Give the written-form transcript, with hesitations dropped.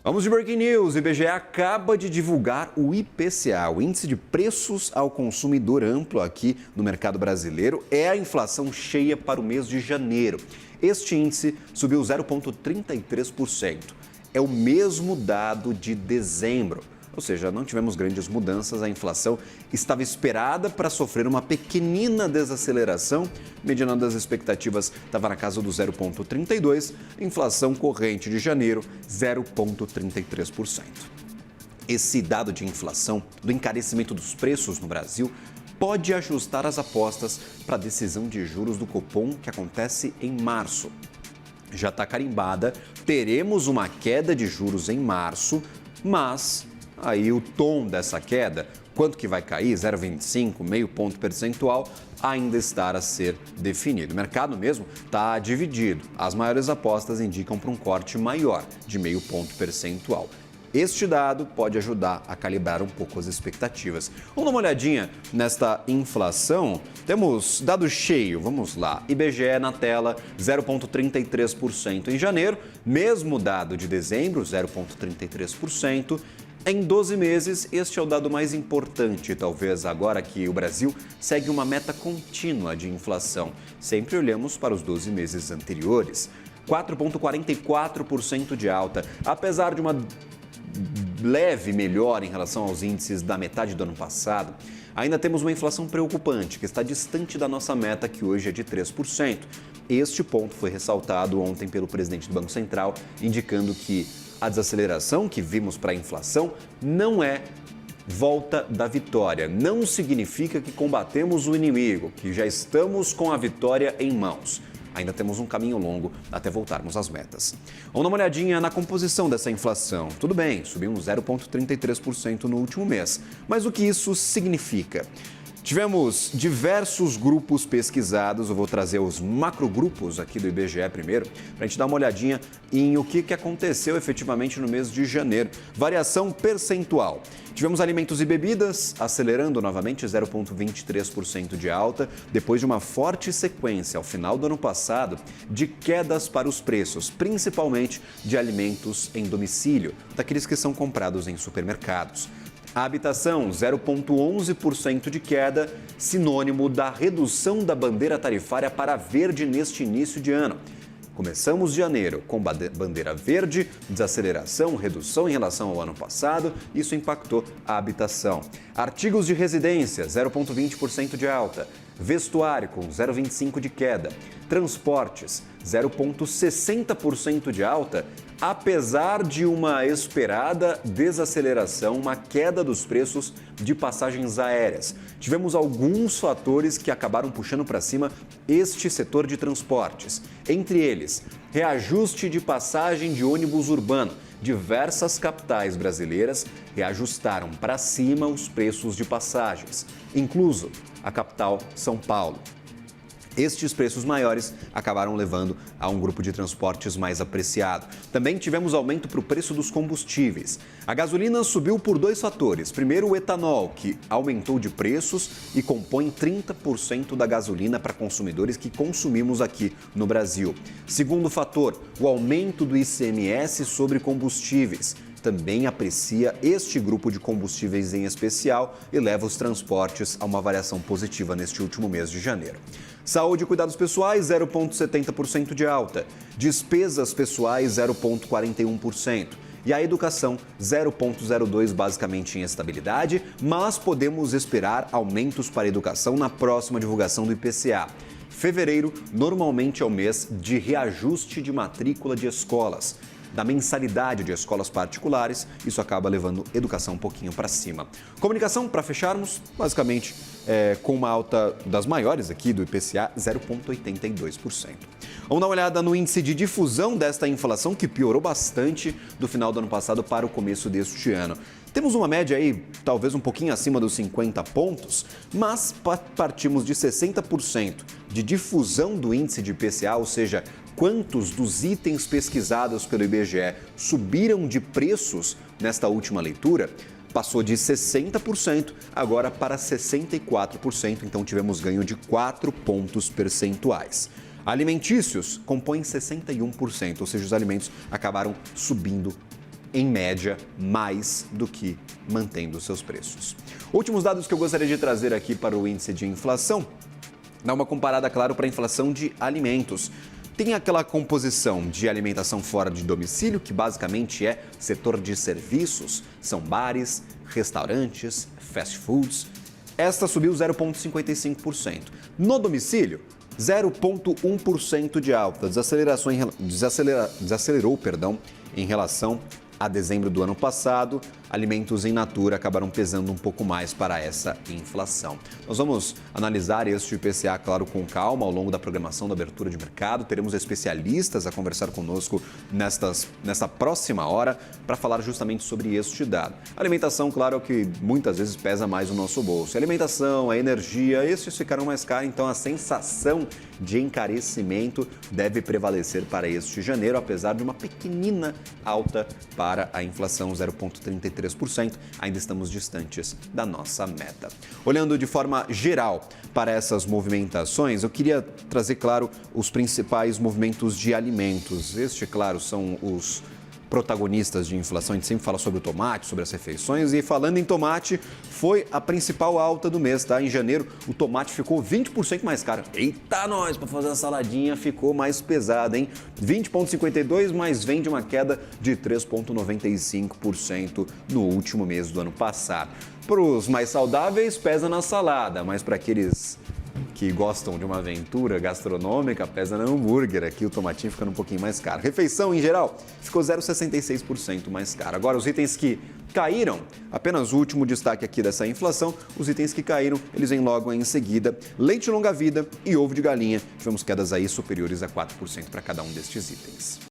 Vamos de Breaking News. O IBGE acaba de divulgar o IPCA, o Índice de Preços ao Consumidor Amplo aqui no mercado brasileiro. É a inflação cheia para o mês de janeiro. Este índice subiu 0,33%. É o mesmo dado de dezembro. Ou seja, não tivemos grandes mudanças, a inflação estava esperada para sofrer uma pequenina desaceleração. Mediana das expectativas estava na casa do 0,32%, inflação corrente de janeiro, 0,33%. Esse dado de inflação, do encarecimento dos preços no Brasil, pode ajustar as apostas para a decisão de juros do Copom que acontece em março. Já está carimbada, teremos uma queda de juros em março, mas aí o tom dessa queda, quanto que vai cair, 0,25, meio ponto percentual, ainda está a ser definido. O mercado mesmo está dividido. As maiores apostas indicam para um corte maior, de meio ponto percentual. Este dado pode ajudar a calibrar um pouco as expectativas. Vamos dar uma olhadinha nesta inflação. Temos dado cheio, vamos lá. IBGE na tela, 0,33% em janeiro. Mesmo dado de dezembro, 0,33%. Em 12 meses, este é o dado mais importante, talvez agora que o Brasil segue uma meta contínua de inflação. Sempre olhamos para os 12 meses anteriores. 4,44% de alta, apesar de uma leve melhora em relação aos índices da metade do ano passado, ainda temos uma inflação preocupante, que está distante da nossa meta, que hoje é de 3%. Este ponto foi ressaltado ontem pelo presidente do Banco Central, indicando que a desaceleração que vimos para a inflação não é volta da vitória. Não significa que combatemos o inimigo, que já estamos com a vitória em mãos. Ainda temos um caminho longo até voltarmos às metas. Vamos dar uma olhadinha na composição dessa inflação. Tudo bem, subiu uns 0,33% no último mês. Mas o que isso significa? Tivemos diversos grupos pesquisados, eu vou trazer os macrogrupos aqui do IBGE primeiro, para a gente dar uma olhadinha em o que aconteceu efetivamente no mês de janeiro. Variação percentual. Tivemos alimentos e bebidas acelerando novamente 0,23% de alta, depois de uma forte sequência ao final do ano passado de quedas para os preços, principalmente de alimentos em domicílio, daqueles que são comprados em supermercados. A habitação, 0,11% de queda, sinônimo da redução da bandeira tarifária para verde neste início de ano. Começamos janeiro com bandeira verde, desaceleração, redução em relação ao ano passado, isso impactou a habitação. Artigos de residência, 0,20% de alta. Vestuário, com 0,25% de queda. Transportes, 0,60% de alta, apesar de uma esperada desaceleração, uma queda dos preços de passagens aéreas. Tivemos alguns fatores que acabaram puxando para cima este setor de transportes. Entre eles, reajuste de passagem de ônibus urbano. Diversas capitais brasileiras reajustaram para cima os preços de passagens, incluso a capital São Paulo. Estes preços maiores acabaram levando a um grupo de transportes mais apreciado. Também tivemos aumento para o preço dos combustíveis. A gasolina subiu por dois fatores. Primeiro, o etanol, que aumentou de preços e compõe 30% da gasolina para consumidores que consumimos aqui no Brasil. Segundo fator, o aumento do ICMS sobre combustíveis. Também aprecia este grupo de combustíveis em especial e leva os transportes a uma variação positiva neste último mês de janeiro. Saúde e cuidados pessoais, 0,70% de alta. Despesas pessoais, 0,41%. E a educação, 0,02% basicamente em estabilidade, mas podemos esperar aumentos para a educação na próxima divulgação do IPCA. Fevereiro, normalmente é o mês de reajuste de matrícula de escolas. Da mensalidade de escolas particulares, isso acaba levando educação um pouquinho para cima. Comunicação, para fecharmos, basicamente com uma alta das maiores aqui do IPCA, 0,82%. Vamos dar uma olhada no índice de difusão desta inflação, que piorou bastante do final do ano passado para o começo deste ano. Temos uma média aí, talvez um pouquinho acima dos 50 pontos, mas partimos de 60% de difusão do índice de IPCA, ou seja, quantos dos itens pesquisados pelo IBGE subiram de preços nesta última leitura, passou de 60% agora para 64%, então tivemos ganho de 4 pontos percentuais. Alimentícios compõem 61%, ou seja, os alimentos acabaram subindo em média, mais do que mantendo seus preços. Últimos dados que eu gostaria de trazer aqui para o índice de inflação, dá uma comparada, claro, para a inflação de alimentos. Tem aquela composição de alimentação fora de domicílio, que basicamente é setor de serviços, são bares, restaurantes, fast foods. Esta subiu 0,55%. No domicílio, 0,1% de alta, desacelerou em relação a dezembro do ano passado. Alimentos in natura acabaram pesando um pouco mais para essa inflação. Nós vamos analisar este IPCA, claro, com calma ao longo da programação da abertura de mercado. Teremos especialistas a conversar conosco nesta próxima hora para falar justamente sobre este dado. A alimentação, claro, é o que muitas vezes pesa mais o nosso bolso. A alimentação, a energia, esses ficarão mais caros, então a sensação de encarecimento deve prevalecer para este janeiro, apesar de uma pequenina alta para a inflação, 0,33%. Ainda estamos distantes da nossa meta. Olhando de forma geral para essas movimentações, eu queria trazer, claro, os principais movimentos de alimentos. Claro, são os protagonistas de inflação. A gente sempre fala sobre o tomate, sobre as refeições, e falando em tomate, foi a principal alta do mês, tá? Em janeiro, o tomate ficou 20% mais caro. Eita, nós, para fazer a saladinha ficou mais pesado, hein? 20,52, mas vem de uma queda de 3,95% no último mês do ano passado. Para os mais saudáveis, pesa na salada, mas para aqueles que gostam de uma aventura gastronômica, pesa no hambúrguer. Aqui o tomatinho ficando um pouquinho mais caro. Refeição, em geral, ficou 0,66% mais caro. Agora, os itens que caíram, apenas o último destaque aqui dessa inflação, os itens que caíram, eles vêm logo em seguida. Leite longa-vida e ovo de galinha. Tivemos quedas aí superiores a 4% para cada um destes itens.